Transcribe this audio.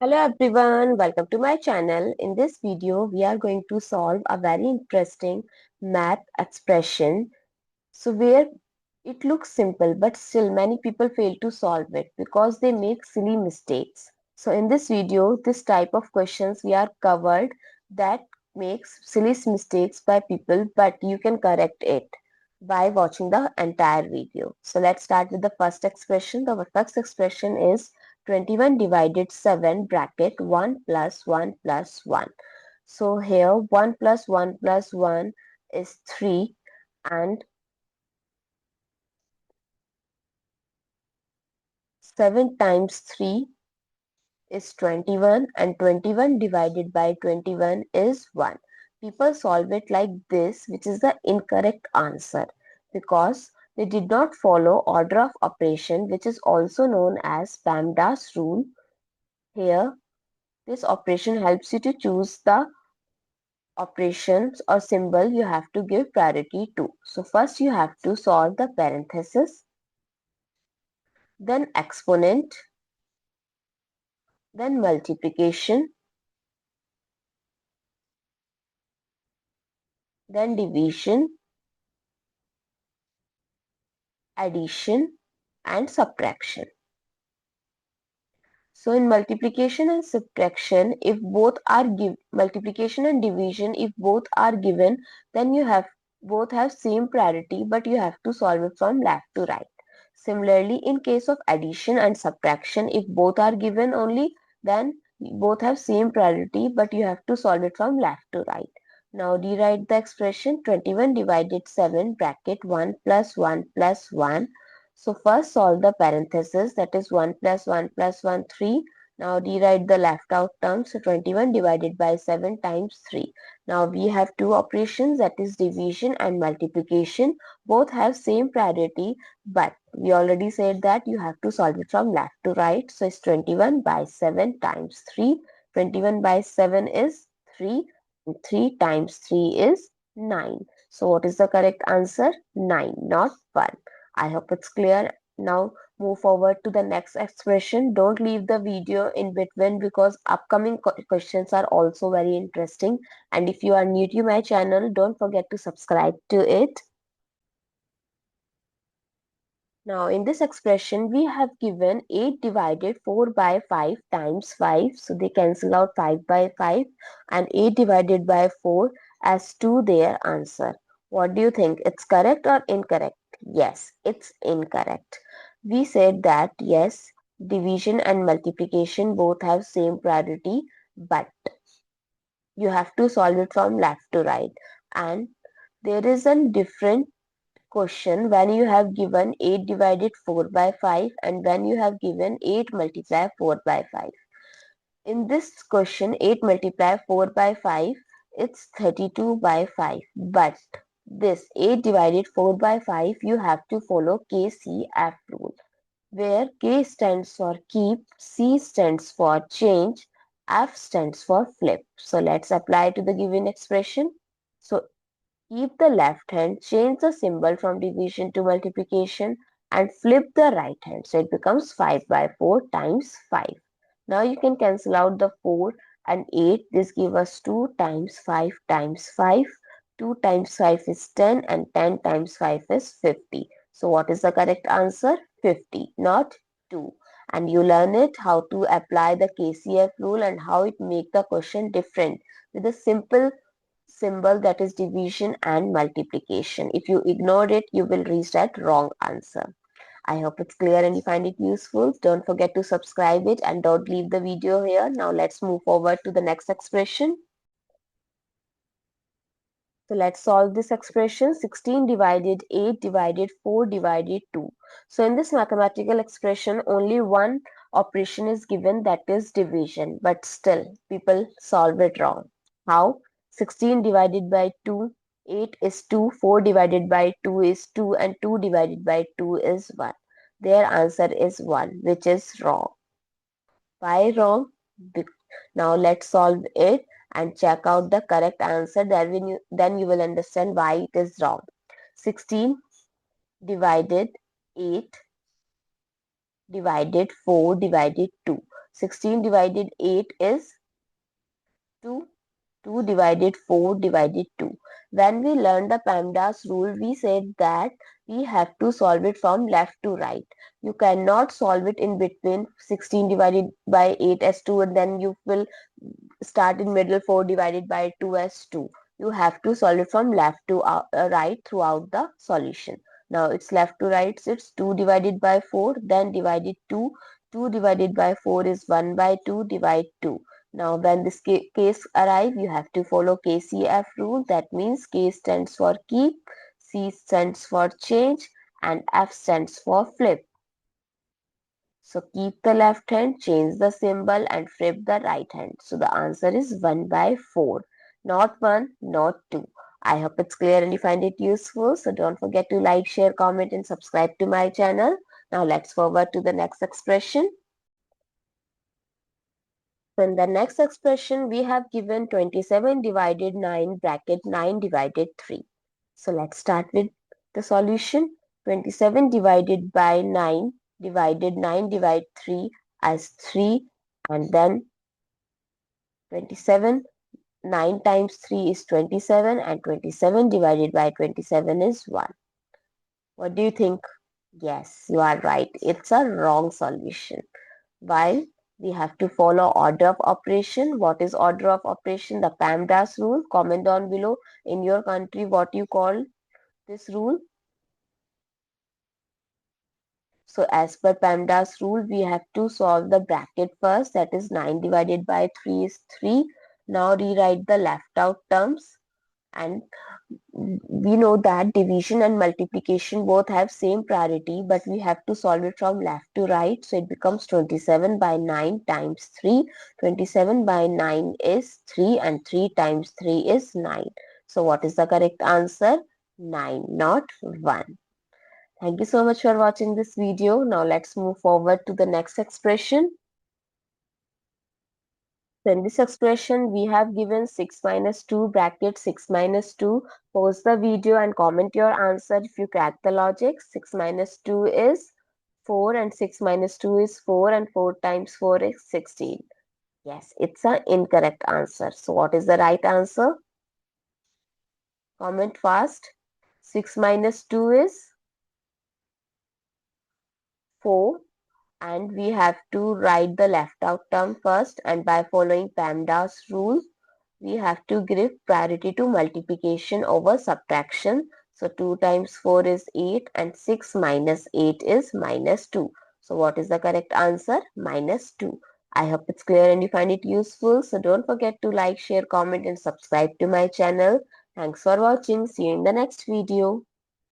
Hello everyone, welcome to my channel. In this video, we are going to solve a very interesting math expression. Where it looks simple, but still many people fail to solve it because they make silly mistakes. So in this video, this type of questions we are covered that makes silly mistakes by people, but you can correct it by watching the entire video. So let's start with the first expression. The first expression is 21 divided 7 bracket 1 plus 1 plus 1. So here 1 plus 1 plus 1 is 3 and 7 times 3 is 21 and 21 divided by 21 is 1. People solve it like this, which is the incorrect answer because they did not follow order of operation, which is also known as PEMDAS rule. Here, this operation helps you to choose the operations or symbol you have to give priority to. So first you have to solve the parenthesis, then exponent, then multiplication, then division, addition, and subtraction. So in multiplication and subtraction, if both are multiplication and division, if both are given, then you have both have same priority, but you have to solve it from left to right. Similarly, in case of addition and subtraction, if both are given only, then both have same priority, but you have to solve it from left to right. Now rewrite the expression 21 divided 7 bracket 1 plus 1 plus 1. So first solve the parenthesis, that is 1 plus 1 plus 1, 3. Now rewrite the left out term. So 21 divided by 7 times 3. Now we have two operations, that is division and multiplication. Both have same priority, but we already said that you have to solve it from left to right. So it's 21 by 7 times 3. 21 by 7 is 3. 3 times 3 is 9. So what is the correct answer? 9, not 1. I hope it's clear. Now move forward to the next expression. Don't leave the video in between because upcoming questions are also very interesting. And if you are new to my channel, don't forget to subscribe to it. Now in this expression, we have given 8 divided 4 by 5 times 5. So they cancel out 5 by 5 and 8 divided by 4 as to their answer. What do you think? It's correct or incorrect? Yes, it's incorrect. We said that yes, division and multiplication both have same priority, but you have to solve it from left to right. And there is a different question when you have given 8 divided 4 by 5 and when you have given 8 multiply 4 by 5. In this question 8 multiply 4 by 5, it's 32 by 5. But this 8 divided 4 by 5, you have to follow KCF rule, where K stands for keep, C stands for change, F stands for flip. So let's apply to the given expression. So keep the left hand, change the symbol from division to multiplication and flip the right hand. So it becomes 5 by 4 times 5. Now you can cancel out the 4 and 8. This gives us 2 times 5 times 5. 2 times 5 is 10 and 10 times 5 is 50. So what is the correct answer? 50, not 2. And you learn it how to apply the KCF rule and how it make the question different with a simple symbol, that is division and multiplication. If you ignore it, you will reach that wrong answer. I hope it's clear and you find it useful. Don't forget to subscribe it and don't leave the video here. Now let's move forward to the next expression. So let's solve this expression. 16 divided 8 divided 4 divided 2. So in this mathematical expression, only one operation is given, that is division. But still, people solve it wrong. How? 16 divided by 2, 8 is 2, 4 divided by 2 is 2, and 2 divided by 2 is 1. Their answer is 1, which is wrong. Why wrong? Now let's solve it and check out the correct answer. Then you will understand why it is wrong. 16 divided 8 divided 4 divided 2. 16 divided 8 is 2. 2 divided 4 divided 2. When we learned the PEMDAS rule, we said that we have to solve it from left to right. You cannot solve it in between 16 divided by 8 as 2 and then you will start in middle 4 divided by 2 as 2. You have to solve it from left to right throughout the solution. Now it's left to right, so it's 2 divided by 4, then divided 2. 2 divided by 4 is 1 by 2, divide 2. Now when this case arrive, you have to follow KCF rule. That means K stands for keep, C stands for change, and F stands for flip. So keep the left hand, change the symbol and flip the right hand. So the answer is 1 by 4. Not 1, not 2. I hope it's clear and you find it useful. So don't forget to like, share, comment and subscribe to my channel. Now let's forward to the next expression. So in the next expression, we have given 27 divided 9 bracket 9 divided 3. So let's start with the solution. 27 divided by 9 divided 9 divide 3 as 3 and then 27 9 times 3 is 27 and 27 divided by 27 is 1. What do you think? Yes, you are right. It's a wrong solution. While we have to follow order of operation. What is order of operation? The PEMDAS rule. Comment down below in your country what you call this rule. So as per PEMDAS rule, we have to solve the bracket first. That is 9 divided by 3 is 3. Now rewrite the left out terms. And we know that division and multiplication both have same priority, but we have to solve it from left to right. So it becomes 27 by 9 times 3. 27 by 9 is 3 and 3 times 3 is 9. So what is the correct answer? 9, not 1. Thank you so much for watching this video. Now let's move forward to the next expression. So in this expression, we have given 6 minus 2 bracket 6 minus 2. Pause the video and comment your answer if you crack the logic. 6 minus 2 is 4 and 6 minus 2 is 4 and 4 times 4 is 16. Yes, it's an incorrect answer. So what is the right answer? Comment fast. 6 minus 2 is 4. And we have to write the left out term first, and by following PEMDAS rule, we have to give priority to multiplication over subtraction. So 2 times 4 is 8 and 6 minus 8 is minus 2. So what is the correct answer? Minus 2. I hope it's clear and you find it useful. So don't forget to like, share, comment and subscribe to my channel. Thanks for watching. See you in the next video.